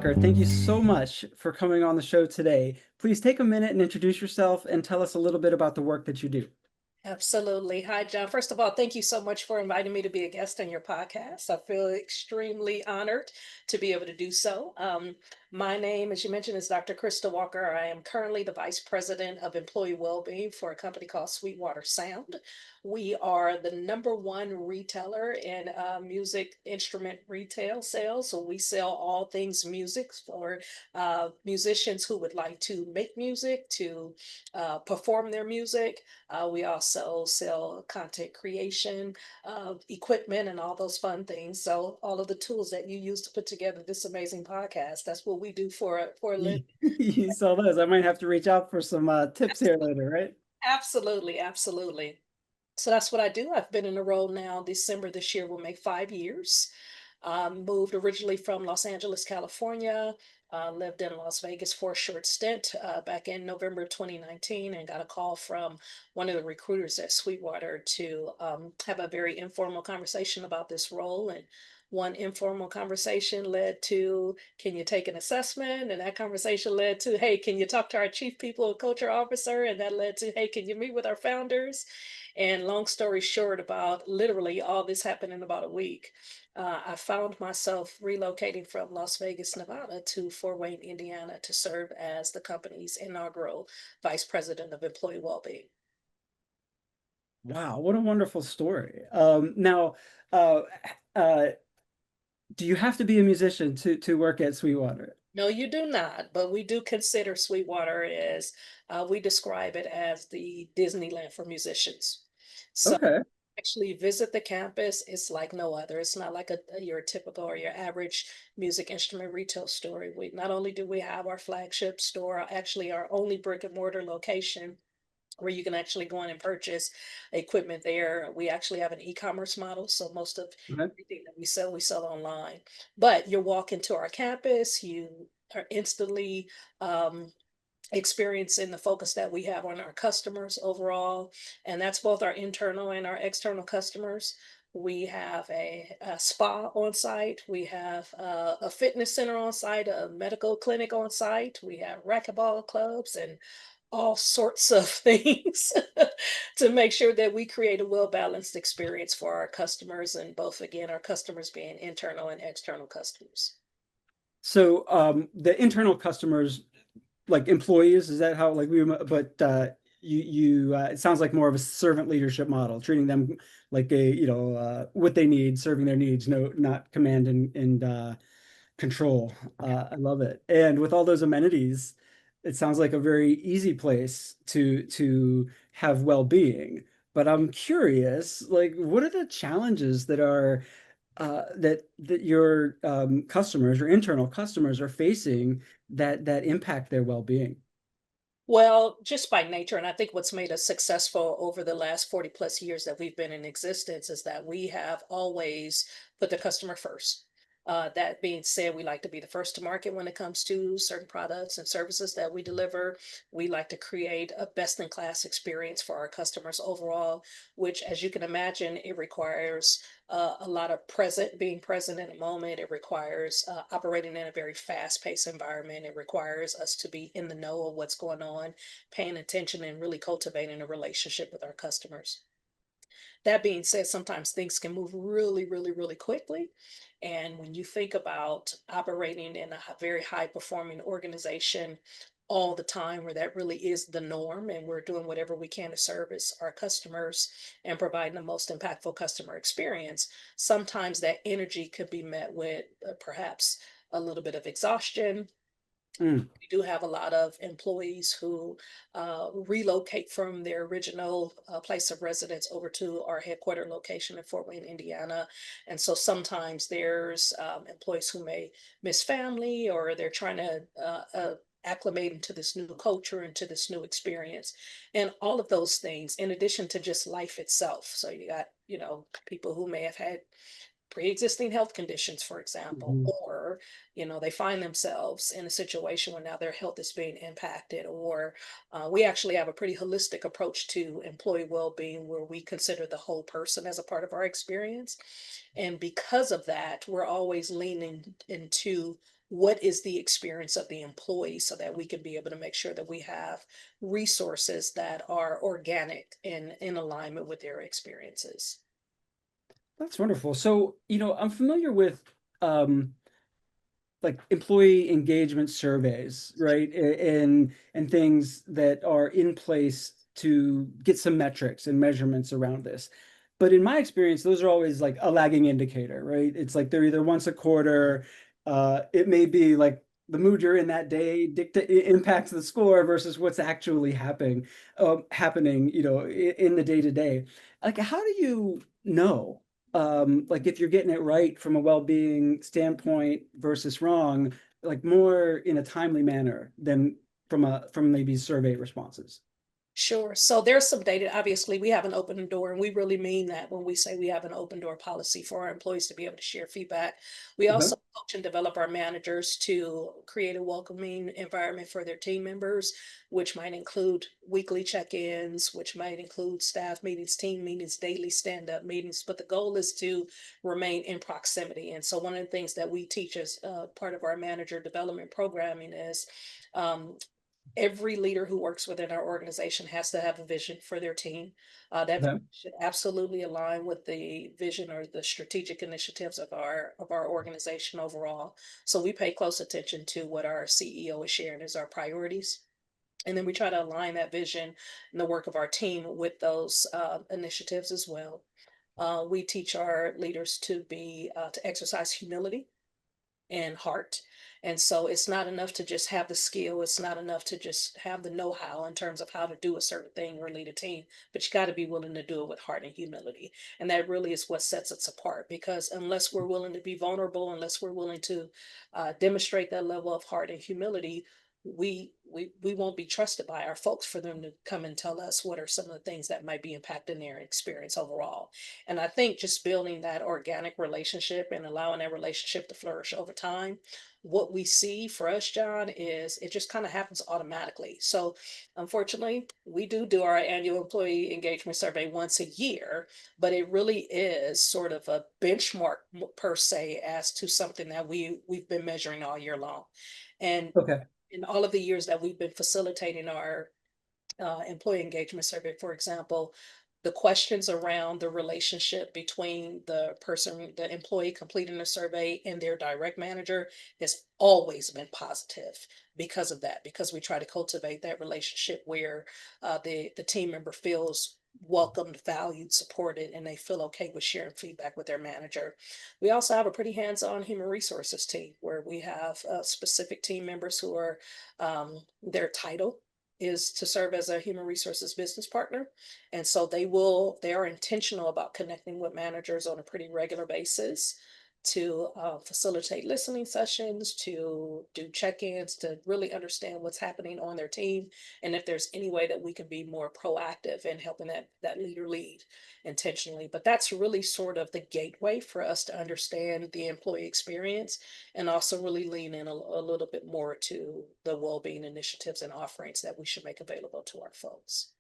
Walker, thank you so much for coming on the show today. Please take a minute and introduce yourself and tell us a little bit about the work that you do. Absolutely. Hi, John. First of all, thank you so much for inviting me to be a guest on your podcast. I feel extremely honored to be able to do so. My name, as you mentioned, is Dr. Kristal Walker. I am currently the Vice President of Employee Wellbeing for a company called Sweetwater Sound. We are the number one retailer in music instrument retail sales. So we sell all things music for musicians who would like to make music, to perform their music. We also sell content creation, equipment, and all those fun things. So all of the tools that you use to put together this amazing podcast, that's what we do for a living. You saw those. I might have to reach out for some tips here later, right? Absolutely, absolutely. So that's what I do. I've been in the role now. December this year will make 5 years. Moved originally from Los Angeles, California. Lived in Las Vegas for a short stint back in November of 2019, and got a call from one of the recruiters at Sweetwater to have a very informal conversation about this role. And one informal conversation led to, can you take an assessment? And that conversation led to, hey, can you talk to our chief people and culture officer? And that led to, hey, can you meet with our founders? And long story short, about literally all this happened in about a week. I found myself relocating from Las Vegas, Nevada to Fort Wayne, Indiana to serve as the company's inaugural Vice President of Employee Wellbeing. Wow, what a wonderful story. Now, uh, uh, do you have to be a musician to work at Sweetwater? No, you do not, but we do consider Sweetwater as, we describe it as the Disneyland for musicians. So Okay. actually visit the campus, it's like no other. It's not like your typical or your average music instrument retail store. We not only do we have our flagship store, actually our only brick and mortar location where you can actually go in and purchase equipment there. We actually have an e-commerce model, so most of Okay. everything that we sell online. But you walk into our campus, you are instantly um, experiencing the focus that we have on our customers overall, and that's both our internal and our external customers. We have a spa on site. We have a fitness center on site, a medical clinic on site. We have racquetball clubs and all sorts of things to make sure that we create a well-balanced experience for our customers, and both again, our customers being internal and external customers. So the internal customers, like employees, is that how like but it sounds like more of a servant leadership model, treating them like what they need, serving their needs, no, not command and control. I love it. And with all those amenities, it sounds like a very easy place to have well-being. But I'm curious, like, what are the challenges that your customers or internal customers are facing that impact their well-being? Well, just by nature, and I think what's made us successful over the last 40 plus years that we've been in existence is that we have always put the customer first. That being said, we like to be the first to market when it comes to certain products and services that we deliver. We like to create a best in class experience for our customers overall, which, as you can imagine, it requires a lot of being present in a moment. It requires operating in a very fast paced environment. It requires us to be in the know of what's going on, paying attention, and really cultivating a relationship with our customers. That being said, sometimes things can move really, really, really quickly. And when you think about operating in a very high performing organization all the time, where that really is the norm, and we're doing whatever we can to service our customers and providing the most impactful customer experience, sometimes that energy could be met with perhaps a little bit of exhaustion. Mm. We do have a lot of employees who relocate from their original place of residence over to our headquarter location in Fort Wayne, Indiana. And so sometimes there's employees who may miss family, or they're trying to acclimate into this new culture, into this new experience. And all of those things, in addition to just life itself. So you got, people who may have had pre-existing health conditions, for example, Mhm. or they find themselves in a situation where now their health is being impacted, or we actually have a pretty holistic approach to employee well-being, where we consider the whole person as a part of our experience. And because of that, we're always leaning into what is the experience of the employee so that we can be able to make sure that we have resources that are organic and in alignment with their experiences. That's wonderful. So, I'm familiar with like employee engagement surveys, right? And things that are in place to get some metrics and measurements around this. But in my experience, those are always like a lagging indicator, right? It's like they're either once a quarter, it may be like the mood you're in that day impacts the score versus what's actually happening, in the day to day. Like, how do you know? Like if you're getting it right from a well-being standpoint versus wrong, like more in a timely manner than from maybe survey responses. Sure. So there's some data. Obviously, we have an open door, and we really mean that when we say we have an open door policy for our employees to be able to share feedback. We Okay. also coach and develop our managers to create a welcoming environment for their team members, which might include weekly check-ins, which might include staff meetings, team meetings, daily stand-up meetings. But the goal is to remain in proximity. And so one of the things that we teach as part of our manager development programming is every leader who works within our organization has to have a vision for their team. That Okay. should absolutely align with the vision or the strategic initiatives of our organization overall. So we pay close attention to what our CEO is sharing as our priorities. And then we try to align that vision and the work of our team with those initiatives as well. We teach our leaders to exercise humility and heart. And so it's not enough to just have the skill. It's not enough to just have the know-how in terms of how to do a certain thing or lead a team, but you got to be willing to do it with heart and humility. And that really is what sets us apart, because unless we're willing to be vulnerable, unless we're willing to demonstrate that level of heart and humility, we won't be trusted by our folks for them to come and tell us what are some of the things that might be impacting their experience overall. And I think just building that organic relationship and allowing that relationship to flourish over time, what we see for us, John, is it just kind of happens automatically. So unfortunately, we do our annual employee engagement survey once a year, but it really is sort of a benchmark per se as to something that we've been measuring all year long. And Okay. in all of the years that we've been facilitating our employee engagement survey, for example, the questions around the relationship between the employee completing the survey and their direct manager has always been positive because of that, because we try to cultivate that relationship where the team member feels welcomed, valued, supported, and they feel okay with sharing feedback with their manager. We also have a pretty hands-on human resources team where we have specific team members who are their title is to serve as a human resources business partner. And so they are intentional about connecting with managers on a pretty regular basis to facilitate listening sessions, to do check-ins, to really understand what's happening on their team, and if there's any way that we can be more proactive in helping that leader lead intentionally. But that's really sort of the gateway for us to understand the employee experience and also really lean in a little bit more to the well-being initiatives and offerings that we should make available to our folks.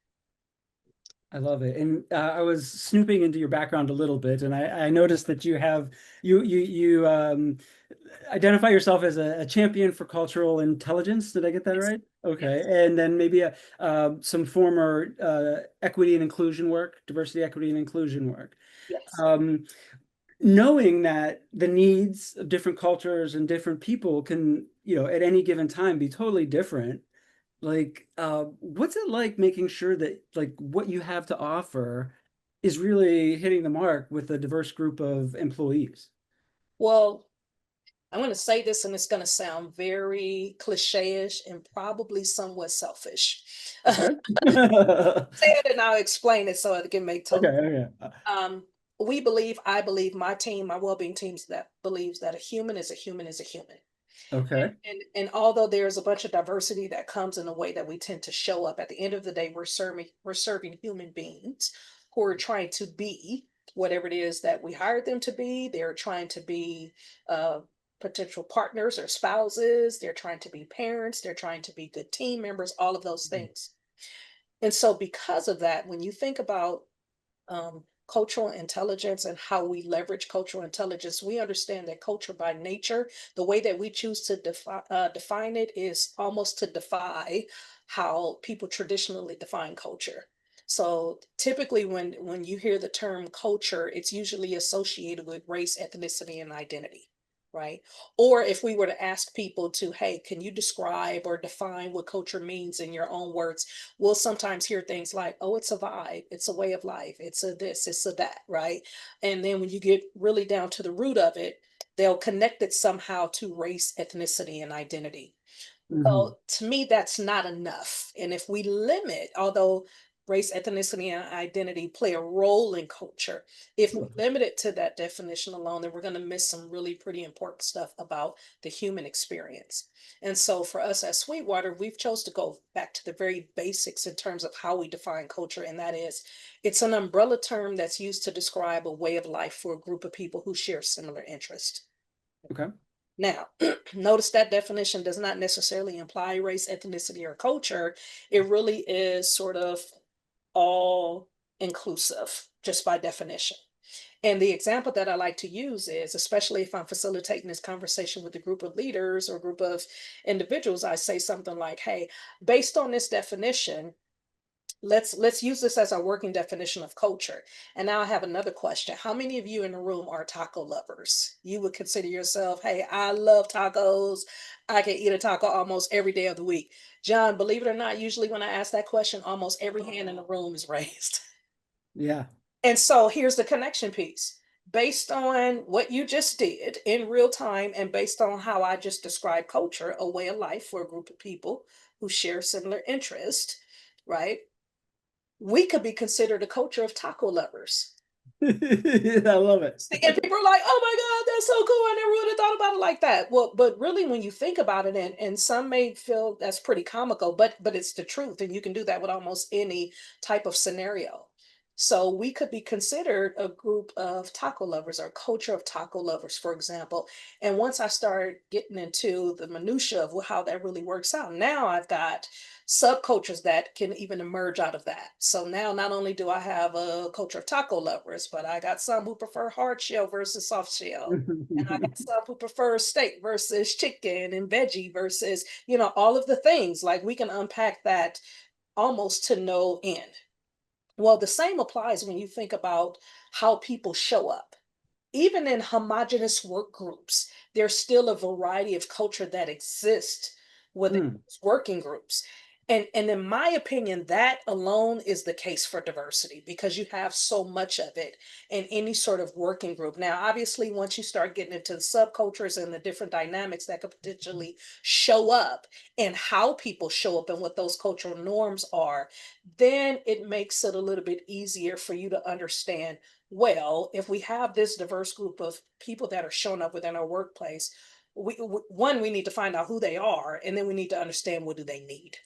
I love it. And I was snooping into your background a little bit, and I noticed that you identify yourself as a champion for cultural intelligence. Did I get that Yes. right? Okay. Yes. And then maybe some former equity and inclusion work, diversity, equity, and inclusion work. Yes. Um, Knowing that the needs of different cultures and different people can, at any given time be totally different. Like, what's it like making sure that like what you have to offer is really hitting the mark with a diverse group of employees? Well, I'm going to say this and it's going to sound very cliche-ish and probably somewhat selfish. Say Okay. it and I'll explain it so it can make Okay, total. okay. Um, I believe my team, my well-being teams that believes that a human is a human is a human. Okay. And although there's a bunch of diversity that comes in the way that we tend to show up, at the end of the day, we're serving human beings who are trying to be whatever it is that we hired them to be. They're trying to be uh, potential partners or spouses. They're trying to be parents. They're trying to be good team members. All of those things. And so, because of that, when you think about cultural intelligence and how we leverage cultural intelligence, we understand that culture by nature, the way that we choose to define it is almost to defy how people traditionally define culture. So typically when you hear the term culture, it's usually associated with race, ethnicity, and identity, right? Or if we were to ask people to, hey, can you describe or define what culture means in your own words? We'll sometimes hear things like, oh, it's a vibe, it's a way of life, it's a this, it's a that, right? And then when you get really down to the root of it, they'll connect it somehow to race, ethnicity, and identity. Hmm. Well, to me, that's not enough. And if we limit, although race, ethnicity, and identity play a role in culture, if we limit it to that definition alone, then we're going to miss some really pretty important stuff about the human experience. And so for us at Sweetwater, we've chose to go back to the very basics in terms of how we define culture. And that is, it's an umbrella term that's used to describe a way of life for a group of people who share similar interests. Okay. Now, notice that definition does not necessarily imply race, ethnicity, or culture. It really is sort of all inclusive, just by definition. And the example that I like to use is, especially if I'm facilitating this conversation with a group of leaders or a group of individuals, I say something like, hey, based on this definition, let's use this as our working definition of culture. And now I have another question. How many of you in the room are taco lovers? You would consider yourself, hey, I love tacos. I can eat a taco almost every day of the week. John, believe it or not, usually when I ask that question, almost every hand in the room is raised. Yeah. And so here's the connection piece. Based on what you just did in real time, and based on how I just described culture, a way of life for a group of people who share similar interests, right? We could be considered a culture of taco lovers. I love it. And people are like, oh my God, that's so cool. I never would have thought about it like that. Well, but really when you think about it, and some may feel that's pretty comical, but it's the truth. And you can do that with almost any type of scenario. So we could be considered a group of taco lovers or culture of taco lovers, for example. And once I start getting into the minutia of how that really works out, now I've got subcultures that can even emerge out of that. So now not only do I have a culture of taco lovers, but I got some who prefer hard shell versus soft shell. And I got some who prefer steak versus chicken and veggie versus, all of the things. Like we can unpack that almost to no end. Well, the same applies when you think about how people show up. Even in homogenous work groups, there's still a variety of culture that exists within Mm. working groups. And in my opinion, that alone is the case for diversity because you have so much of it in any sort of working group. Now, obviously, once you start getting into the subcultures and the different dynamics that could potentially show up and how people show up and what those cultural norms are, then it makes it a little bit easier for you to understand, well, if we have this diverse group of people that are showing up within our workplace, one, we need to find out who they are, and then we need to understand what do they need.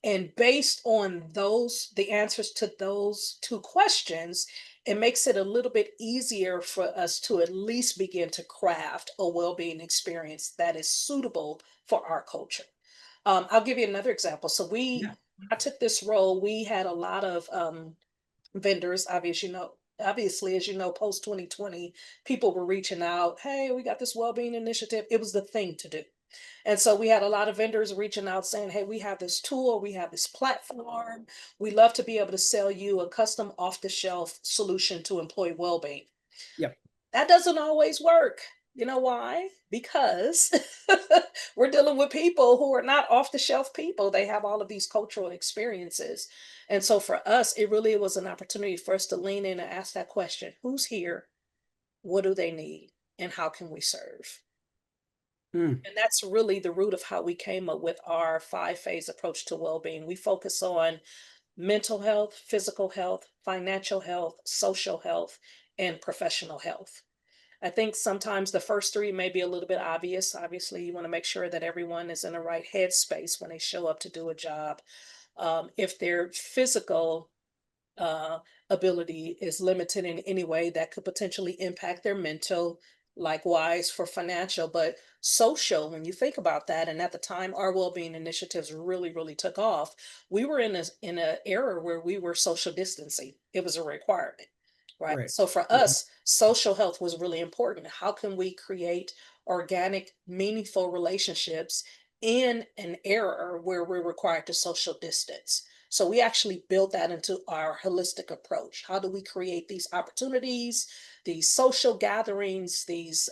And based on the answers to those two questions, it makes it a little bit easier for us to at least begin to craft a well-being experience that is suitable for our culture. I'll give you another example. So Yeah. I took this role. We had a lot of vendors, obviously, as you know, post 2020, people were reaching out, hey, we got this well-being initiative. It was the thing to do. And so we had a lot of vendors reaching out saying, hey, we have this tool, we have this platform. We love to be able to sell you a custom off-the-shelf solution to employee well-being. Yep. That doesn't always work. You know why? Because we're dealing with people who are not off the shelf people. They have all of these cultural experiences. And so for us, it really was an opportunity for us to lean in and ask that question: who's here? What do they need? And how can we serve? Mm. And that's really the root of how we came up with our 5 phase approach to well being. We focus on mental health, physical health, financial health, social health, and professional health. I think sometimes the first three may be a little bit obvious. Obviously, you want to make sure that everyone is in the right headspace when they show up to do a job. If their physical uh, ability is limited in any way, that could potentially impact their mental, likewise for financial, but social, when you think about that, and at the time our well-being initiatives really, really took off, we were in an era where we were social distancing. It was a requirement, right? Right. So for us, social health was really important. How can we create organic, meaningful relationships in an era where we're required to social distance? So we actually built that into our holistic approach. How do we create these opportunities, these social gatherings, these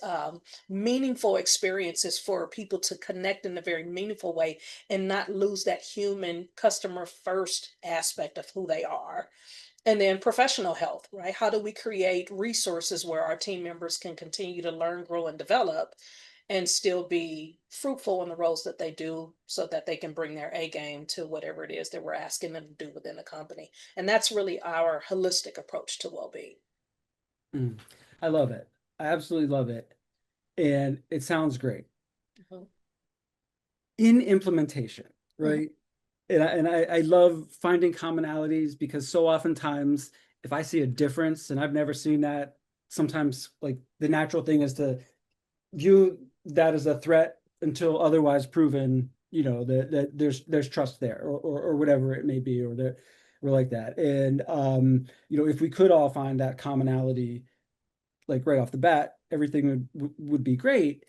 meaningful experiences for people to connect in a very meaningful way and not lose that human customer first aspect of who they are? And then professional health, right? How do we create resources where our team members can continue to learn, grow, and develop and still be fruitful in the roles that they do so that they can bring their A game to whatever it is that we're asking them to do within the company? And that's really our holistic approach to well-being. Mm. I love it. I absolutely love it. And it sounds great. Mhm, In implementation, mhm. right? And I love finding commonalities because so oftentimes if I see a difference, and I've never seen that, sometimes like the natural thing is to view that as a threat until otherwise proven, that there's trust there, or whatever it may be, or that we're like that. And if we could all find that commonality like right off the bat, everything would be great.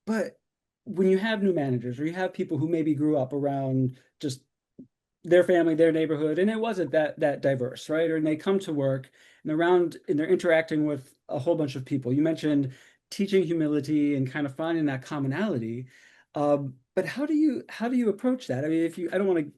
But when you have new managers, or you have people who maybe grew up around just their family, their neighborhood, and it wasn't that diverse, right? Or and they come to work and they're interacting with a whole bunch of people. You mentioned teaching humility and kind of finding that commonality. But how do you approach that? I mean, if you I don't want to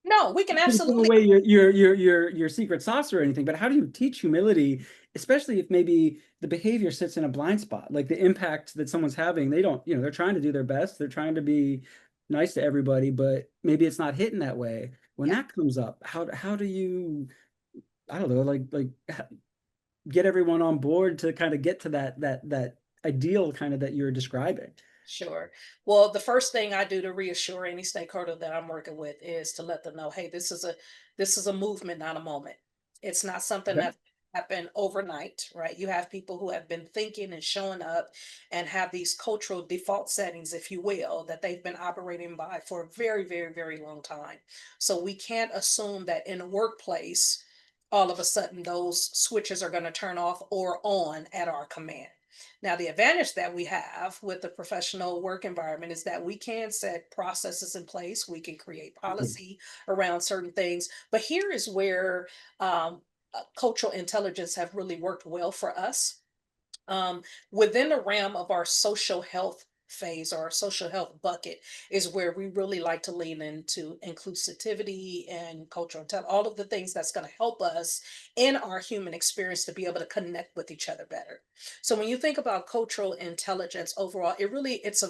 No, we can give absolutely. away your secret sauce or anything, but how do you teach humility, especially if maybe the behavior sits in a blind spot, like the impact that someone's having, they don't, they're trying to do their best, they're trying to be nice to everybody, but maybe it's not hitting that way. When Yeah. that comes up, how do you, I don't know, like get everyone on board to kind of get to that ideal kind of that you're describing? Sure. Well, the first thing I do to reassure any stakeholder that I'm working with is to let them know, hey, this is a movement, not a moment. It's not something Okay. that happened overnight, right? You have people who have been thinking and showing up and have these cultural default settings, if you will, that they've been operating by for a very, very, very long time. So we can't assume that in a workplace, all of a sudden those switches are going to turn off or on at our command. Now, the advantage that we have with the professional work environment is that we can set processes in place, we can create policy around certain things. But here is where cultural intelligence have really worked well for us. um, Within the realm of our social health phase or our social health bucket is where we really like to lean into inclusivity and cultural intelligence, all of the things that's going to help us in our human experience to be able to connect with each other better. So when you think about cultural intelligence overall, it's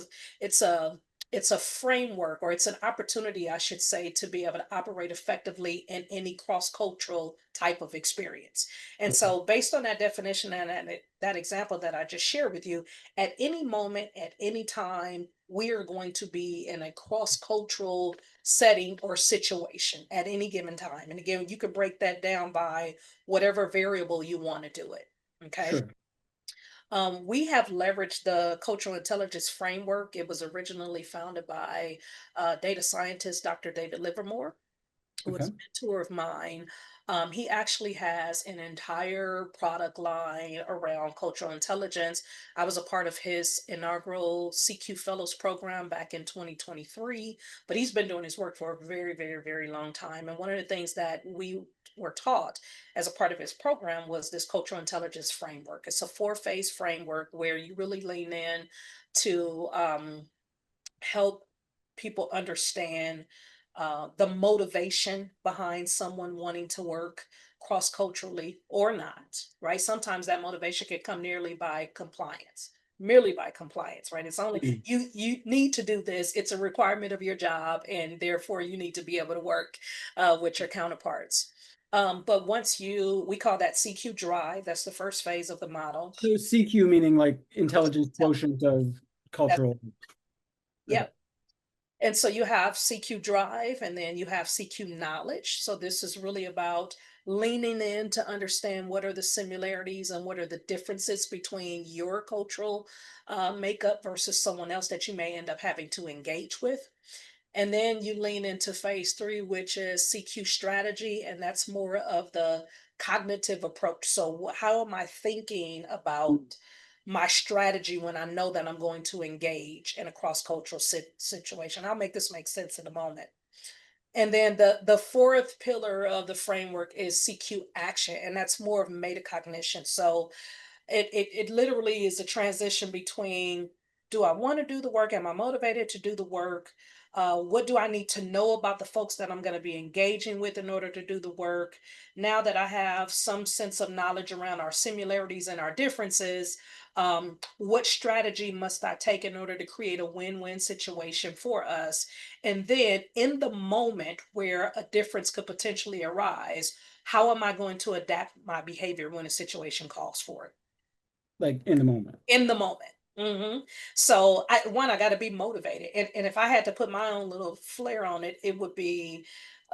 a it's a framework, or it's an opportunity, I should say, to be able to operate effectively in any cross-cultural type of experience. And Okay. so, based on that definition and that example that I just shared with you, at any moment, at any time, we are going to be in a cross cultural setting or situation at any given time. And again, you could break that down by whatever variable you want to do it. Okay. Sure. We have leveraged the cultural intelligence framework. It was originally founded by data scientist Dr. David Livermore, who Okay. was a mentor of mine. He actually has an entire product line around cultural intelligence. I was a part of his inaugural CQ Fellows program back in 2023, but he's been doing his work for a very, very, very long time. And one of the things that we were taught as a part of his program was this cultural intelligence framework. It's a four-phase framework where you really lean in to help people understand the motivation behind someone wanting to work cross culturally or not, right? Sometimes that motivation can come merely by compliance, right? It's only Mm. you need to do this. It's a requirement of your job, and therefore you need to be able to work with your counterparts. But we call that CQ drive. That's the first phase of the model. So CQ meaning like Cultural intelligence intelligence. quotient of That's, cultural. Okay. yep. And so you have CQ drive and then you have CQ knowledge. So this is really about leaning in to understand what are the similarities and what are the differences between your cultural makeup versus someone else that you may end up having to engage with. And then you lean into phase three, which is CQ strategy, and that's more of the cognitive approach. So, how am I thinking about my strategy when I know that I'm going to engage in a cross cultural situation? I'll make this make sense in a moment. And then the fourth pillar of the framework is CQ action, and that's more of metacognition. So it literally is a transition between, do I want to do the work? Am I motivated to do the work? What do I need to know about the folks that I'm going to be engaging with in order to do the work? Now that I have some sense of knowledge around our similarities and our differences, what strategy must I take in order to create a win-win situation for us? And then in the moment where a difference could potentially arise, how am I going to adapt my behavior when a situation calls for it? Like in the moment. In the moment. So I got to be motivated, and if I had to put my own little flair on it, it would be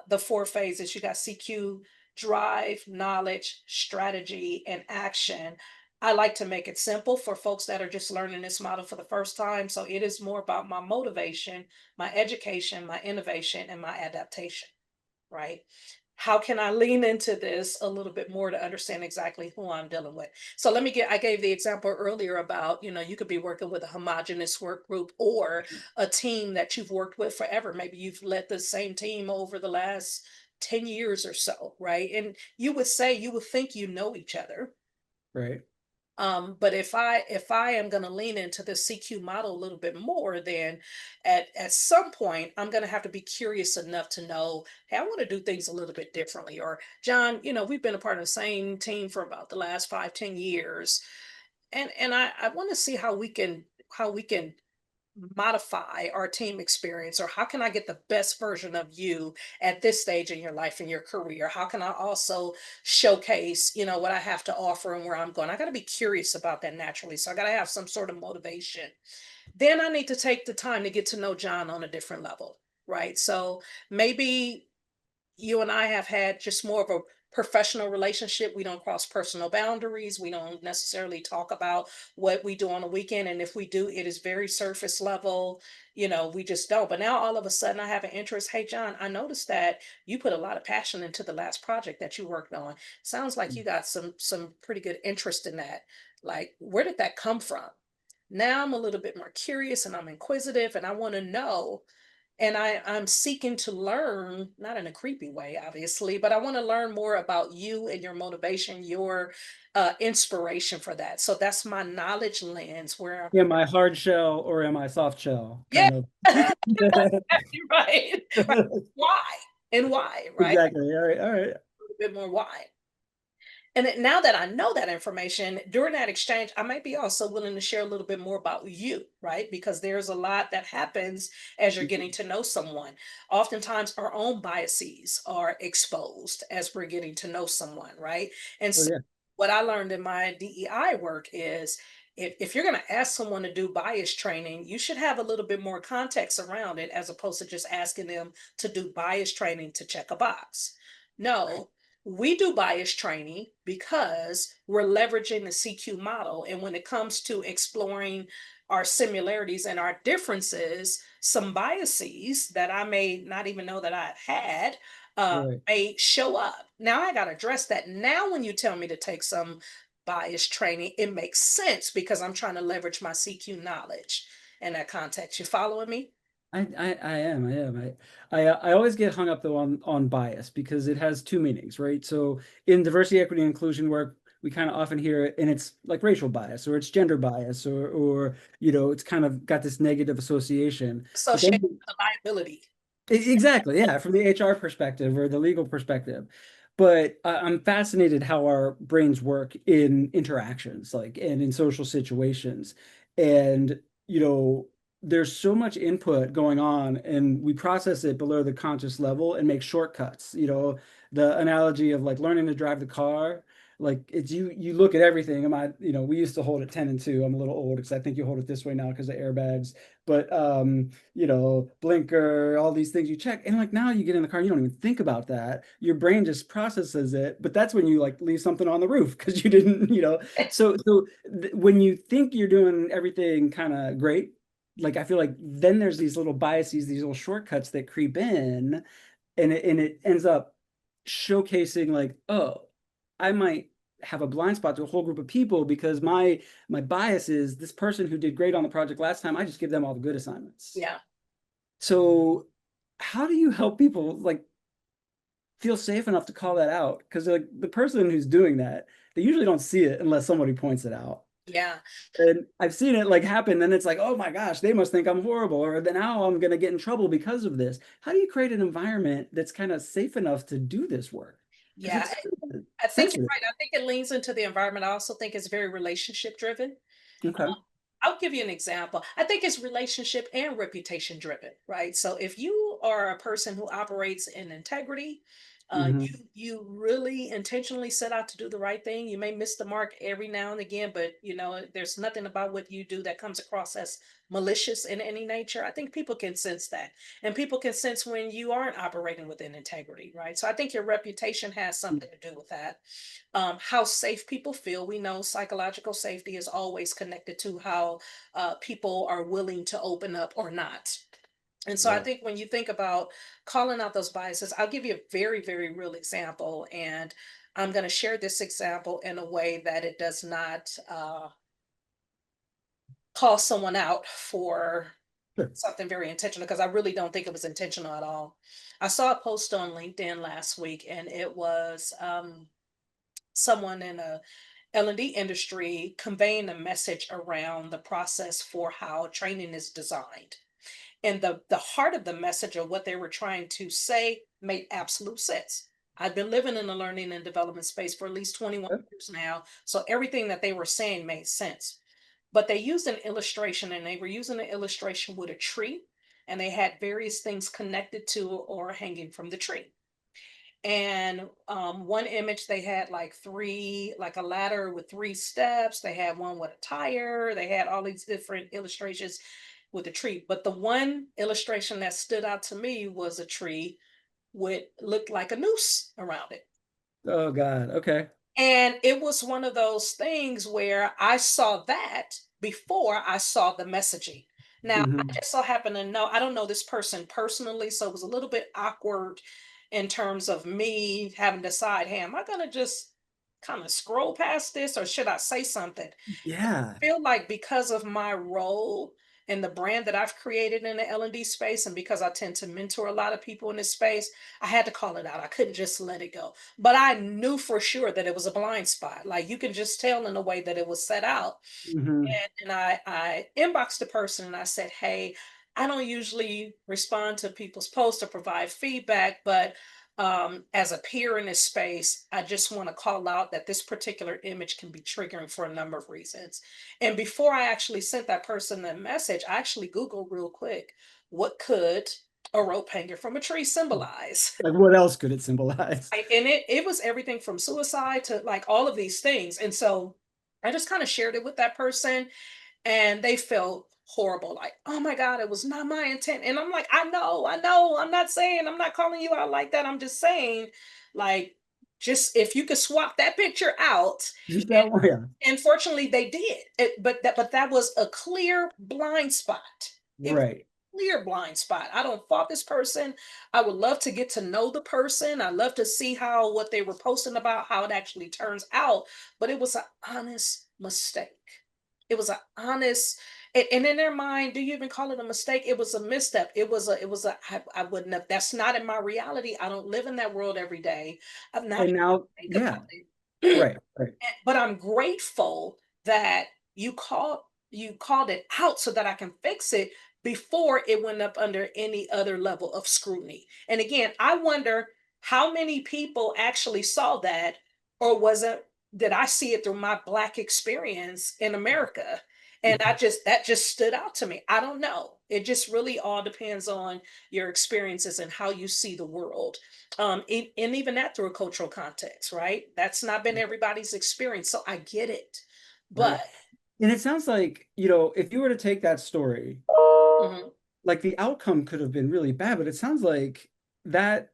the four phases. You got CQ: drive, knowledge, strategy, and action. I like to make it simple for folks that are just learning this model for the first time. So it is more about my motivation, my education, my innovation, and my adaptation, right? How can I lean into this a little bit more to understand exactly who I'm dealing with? So I gave the example earlier about, you could be working with a homogenous work group or a team that you've worked with forever. Maybe you've led the same team over the last 10 years or so, right? And you would think you know each other. Right. But if I am going to lean into the CQ model a little bit more, then at some point I'm going to have to be curious enough to know, hey, I want to do things a little bit differently. Or John, we've been a part of the same team for about the last 5, 10 years, and I want to see how we can modify our team experience, or how can I get the best version of you at this stage in your life and your career? How can I also showcase, what I have to offer and where I'm going? I got to be curious about that naturally. So I got to have some sort of motivation. Then I need to take the time to get to know John on a different level, right? So maybe you and I have had just more of a professional relationship. We don't cross personal boundaries. We don't necessarily talk about what we do on the weekend. And if we do, it is very surface level. We just don't. But now all of a sudden I have an interest. Hey, John, I noticed that you put a lot of passion into the last project that you worked on. Sounds like you got some pretty good interest in that. Like, where did that come from? Now I'm a little bit more curious and I'm inquisitive and I want to know, and I'm seeking to learn, not in a creepy way obviously, but I want to learn more about you and your motivation, your inspiration for that. So that's my knowledge lens where Am I hard shell or am I soft shell? yeah. Kind of. You're right. Right. Why? And why, right? Exactly. All right. All right. A little bit more why. And now that I know that information, during that exchange, I might be also willing to share a little bit more about you, right? Because there's a lot that happens as you're getting to know someone. Oftentimes, our own biases are exposed as we're getting to know someone, right? And Oh so, yeah. what I learned in my DEI work is, if you're going to ask someone to do bias training, you should have a little bit more context around it as opposed to just asking them to do bias training to check a box. No, we do bias training because we're leveraging the CQ model. And when it comes to exploring our similarities and our differences, some biases that I may not even know that I've had Right. may show up. Now I got to address that. Now, when you tell me to take some bias training, it makes sense because I'm trying to leverage my CQ knowledge in that context. You following me? I am. I am. I always get hung up though on bias because it has two meanings, right? So in diversity, equity, and inclusion work, we kind of often hear it, and it's like racial bias or it's gender bias or it's kind of got this negative association. But Associated then with the liability. Exactly, yeah, from the HR perspective or the legal perspective. But I'm fascinated how our brains work in interactions, like and in social situations. And, there's so much input going on, and we process it below the conscious level and make shortcuts. The analogy of like learning to drive the car, like it's you look at everything. Am I, we used to hold it 10 and 2. I'm a little old because I think you hold it this way now because of airbags. But blinker, all these things you check. And like now you get in the car, you don't even think about that. Your brain just processes it. But that's when you like leave something on the roof because you didn't, when you think you're doing everything kind of great, like I feel like then there's these little biases, these little shortcuts that creep in, and it ends up showcasing like, oh, I might have a blind spot to a whole group of people because my bias is this person who did great on the project last time, I just give them all the good assignments. Yeah. So how do you help people like feel safe enough to call that out? Because like the person who's doing that, they usually don't see it unless somebody points it out. Yeah. And I've seen it like happen, and it's like, oh my gosh, they must think I'm horrible, or then now I'm gonna get in trouble because of this. How do you create an environment that's kind of safe enough to do this work? Because Yeah. it's I think you're sensitive. right. I think it leans into the environment. I also think it's very relationship driven. Okay. I'll give you an example. I think it's relationship and reputation driven, right? So if you are a person who operates in integrity, Hmm. you really intentionally set out to do the right thing. You may miss the mark every now and again, but there's nothing about what you do that comes across as malicious in any nature. I think people can sense that, and people can sense when you aren't operating within integrity, right? So I think your reputation has something to do with that. How safe people feel. We know psychological safety is always connected to how people are willing to open up or not. And so I Right. think when you think about calling out those biases, I'll give you a very, very real example. And I'm going to share this example in a way that it does not call someone out for Sure. something very intentional, because I really don't think it was intentional at all. I saw a post on LinkedIn last week, and it was someone in a L&D industry conveying a message around the process for how training is designed. And the heart of the message of what they were trying to say made absolute sense. I've been living in the learning and development space for at least 21 years now, so everything that they were saying made sense. But they used an illustration, and they were using an illustration with a tree, and they had various things connected to or hanging from the tree. And one image, they had like three, like a ladder with three steps. They had one with a tire. They had all these different illustrations with a tree. But the one illustration that stood out to me was a tree with looked like a noose around it. Oh God. Okay. And it was one of those things where I saw that before I saw the messaging. Now, I Hmm. just so happen to know, I don't know this person personally, so it was a little bit awkward in terms of me having to decide, hey, am I going to just kind of scroll past this, or should I say something? Yeah. Feel like because of my role and the brand that I've created in the L&D space, and because I tend to mentor a lot of people in this space, I had to call it out. I couldn't just let it go. But I knew for sure that it was a blind spot. Like you can just tell in the way that it was set out. Hmm. And I inboxed the person and I said, hey, I don't usually respond to people's posts or provide feedback, but as a peer in this space, I just want to call out that this particular image can be triggering for a number of reasons. And before I actually sent that person the message, I actually Googled real quick, what could a rope hanger from a tree symbolize? Like what else could it symbolize? And it was everything from suicide to like all of these things. And so I just kind of shared it with that person, and they felt horrible, like, oh my God, it was not my intent. And I'm like, I know, I'm not saying, I'm not calling you out like that. I'm just saying, like, just if you could swap that picture out. Just that one. Yeah. And fortunately they did it, but that was a clear blind spot. It was Right. a clear blind spot. I don't fault this person. I would love to get to know the person. I love to see how what they were posting about, how it actually turns out. But it was an honest mistake. It was an honest, and in their mind, do you even call it a mistake? It was a misstep. I wouldn't have, that's not in my reality. I don't live in that world every day. I'm not And even now, think about yeah. it. Right. Right. But I'm grateful that you called it out so that I can fix it before it went up under any other level of scrutiny. And again, I wonder how many people actually saw that, or was it, did I see it through my Black experience in America? And that just stood out to me. I don't know. It just really all depends on your experiences and how you see the world. And even that through a cultural context, right? That's not been everybody's experience. So I get it. Right. But And it sounds like, if you were to take that story, mhm, like the outcome could have been really bad, but it sounds like that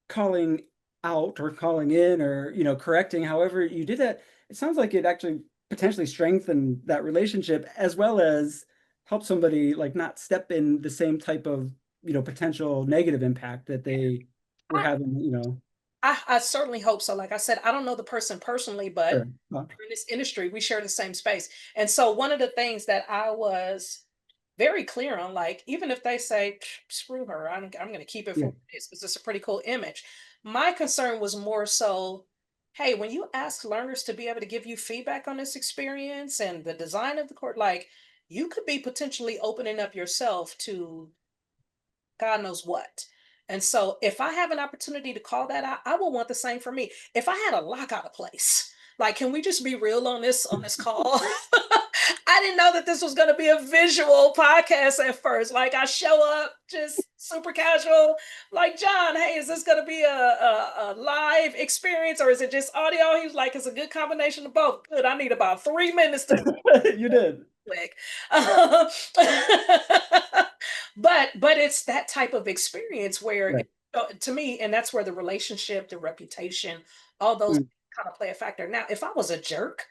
calling out or calling in or, correcting, however you did that, it sounds like it actually potentially strengthened that relationship as well as help somebody like not step in the same type of, potential negative impact that they were I, having. I certainly hope so. Like I said, I don't know the person personally, but Sure. in this industry, we share the same space. And so one of the things that I was very clear on, like, even if they say, screw her, I'm going to keep it for Yeah. what it is because it's a pretty cool image. My concern was more so, hey, when you ask learners to be able to give you feedback on this experience and the design of the court, like, you could be potentially opening up yourself to God knows what. And so if I have an opportunity to call that out, I will want the same for me. If I had a lock out of place, like, can we just be real on this call? I didn't know that this was going to be a visual podcast at first. Like, I show up just super casual, like, John, hey, is this going to be a live experience or is it just audio? He was like, it's a good combination of both. Good. I need about 3 minutes to You did. quick. Um, but it's that type of experience where Right. to me, and that's where the relationship, the reputation, all those Mm. kind of play a factor. Now, if I was a jerk,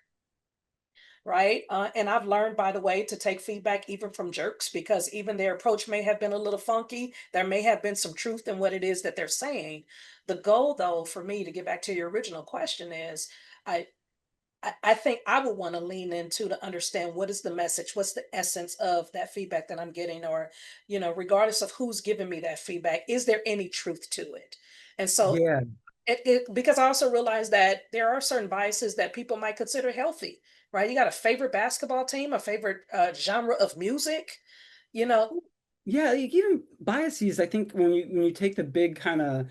right, and I've learned, by the way, to take feedback even from jerks because even their approach may have been a little funky. There may have been some truth in what it is that they're saying. The goal, though, for me to get back to your original question is, I I think I would want to lean into to understand what is the message, what's the essence of that feedback that I'm getting, or, regardless of who's giving me that feedback, is there any truth to it? And so, Yeah. because I also realize that there are certain biases that people might consider healthy, right? You got a favorite basketball team, a favorite genre of music, you know? Yeah, like even biases, I think when you take the big kind of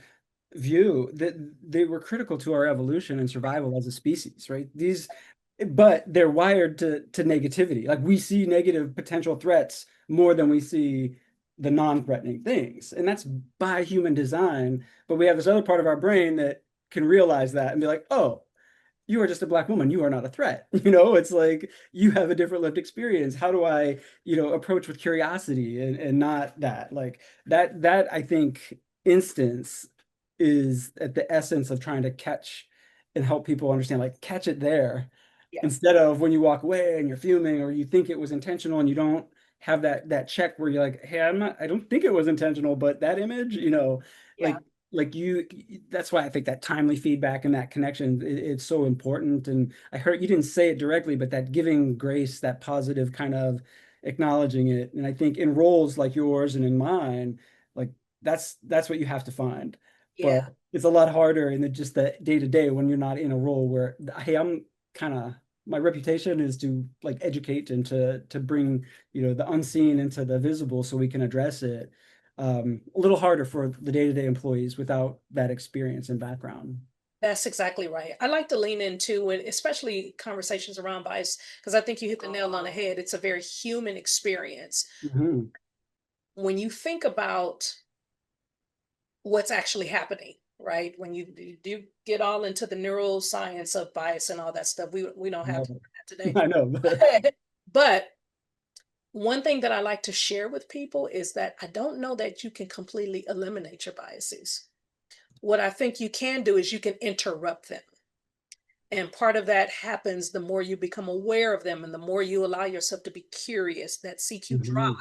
view that they were critical to our evolution and survival as a species, right? But they're wired to negativity. Like we see negative potential threats more than we see the non-threatening things. And that's by human design. But we have this other part of our brain that can realize that and be like, oh, you are just a black woman. You are not a threat. It's like you have a different lived experience. How do I, approach with curiosity and not that? Like that I think instance is at the essence of trying to catch and help people understand, like catch it there Yeah, instead of when you walk away and you're fuming or you think it was intentional and you don't have that check where you're like, hey, I don't think it was intentional, but that image, yeah, like you that's why I think that timely feedback and that connection it's so important. And I heard you didn't say it directly, but that giving grace, that positive kind of acknowledging it. And I think in roles like yours and in mine, like that's what you have to find. But yeah. it's a lot harder in just the day to day when you're not in a role where, hey, I'm kind of my reputation is to like educate and to bring the unseen into the visible so we can address it. A little harder for the day-to-day employees without that experience and background. That's exactly right. I like to lean into it, especially conversations around bias, because I think you hit the nail on the head. It's a very human experience. Mhm. When you think about what's actually happening, right? When you do get all into the neuroscience of bias and all that stuff, we don't have Love time it. for that today. I know. But one thing that I like to share with people is that I don't know that you can completely eliminate your biases. What I think you can do is you can interrupt them. And part of that happens the more you become aware of them and the more you allow yourself to be curious, that CQ Mhm. drive.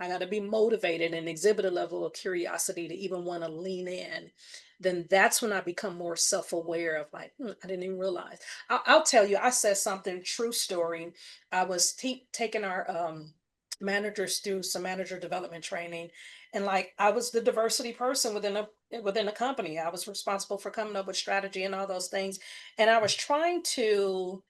I got to be motivated and exhibit a level of curiosity to even want to lean in. Then that's when I become more self aware of, like, I didn't even realize. I'll tell you, I said something, true story. I was taking our managers through some manager development training. And like I was the diversity person within a company. I was responsible for coming up with strategy and all those things. And I was trying to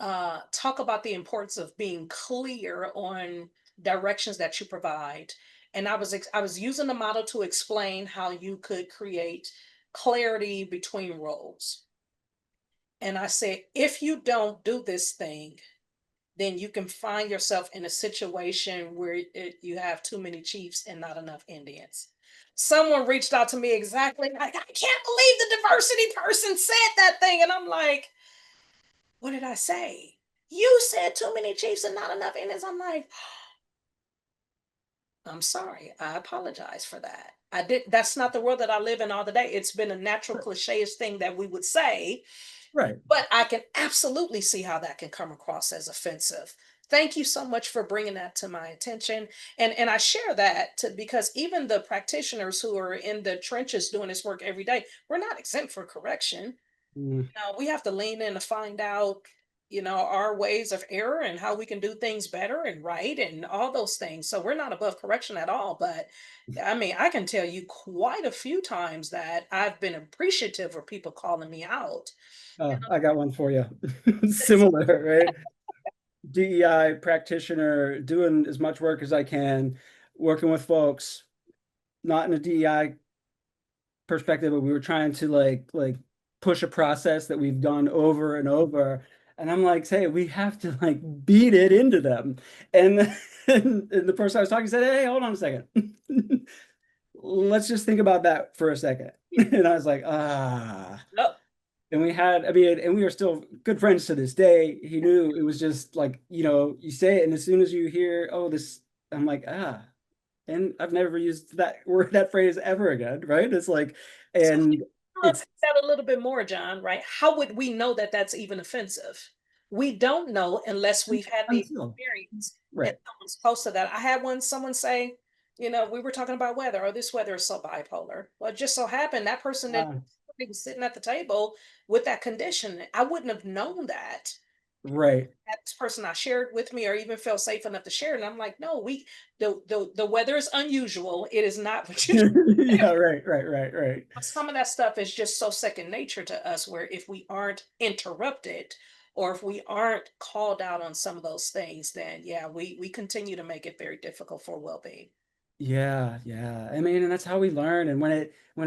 talk about the importance of being clear on directions that you provide. And I was using the model to explain how you could create clarity between roles. And I said, if you don't do this thing, then you can find yourself in a situation where you have too many chiefs and not enough Indians. Someone reached out to me exactly like, I can't believe the diversity person said that thing. And I'm like, what did I say? You said too many chiefs and not enough Indians. I'm like, I'm sorry. I apologize for that. I did. That's not the world that I live in all the day. It's been a natural cliche thing that we would say, Right. but I can absolutely see how that can come across as offensive. Thank you so much for bringing that to my attention. And I share that because even the practitioners who are in the trenches doing this work every day, we're not exempt for correction. Mm. We have to lean in to find out, our ways of error and how we can do things better and right and all those things. So we're not above correction at all. But I mean, I can tell you quite a few times that I've been appreciative of people calling me out. I got one for you. It's- Similar, right? DEI practitioner, doing as much work as I can, working with folks, not in a DEI perspective, but we were trying to push a process that we've done over and over. And I'm like, hey, we have to like beat it into them. And, and the person I was talking said, hey, hold on a second. Let's just think about that for a second. And I was like, ah. no, And we had, I mean, and we are still good friends to this day. He knew it was just like, you say it, and as soon as you hear, oh, this, I'm like, ah. And I've never used that word, that phrase ever again, right? It's like, so and unpack it's that a little bit more, John, right? How would we know that that's even offensive? We don't know unless we've had the until, experience and right. someone's close to that. I had someone say, we were talking about weather, or this weather is so bipolar. Well, it just so happened that person that Uh, was sitting at the table with that condition, I wouldn't have known that. right. That person I shared with me or even felt safe enough to share. And I'm like, no, the weather is unusual. It is not what you Yeah, right. some of that stuff is just so second nature to us where if we aren't interrupted or if we aren't called out on some of those things, then yeah, we continue to make it very difficult for well-being. Yeah. I mean, and that's how we learn. And when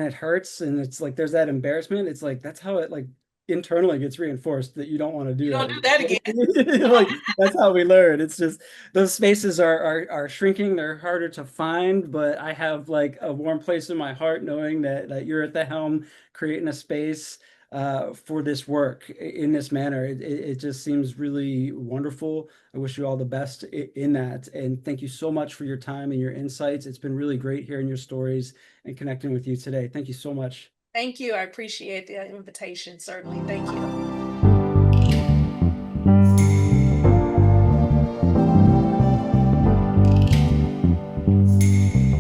it hurts and it's like there's that embarrassment, it's like that's how it like internally gets reinforced that you don't want to You do don't that do that again. again. Like that's how we learn. It's just those spaces are shrinking, they're harder to find, but I have like a warm place in my heart knowing that you're at the helm creating a space for this work in this manner. It just seems really wonderful. I wish you all the best in that. And thank you so much for your time and your insights. It's been really great hearing your stories and connecting with you today. Thank you so much. Thank you. I appreciate the invitation. Certainly. Thank you.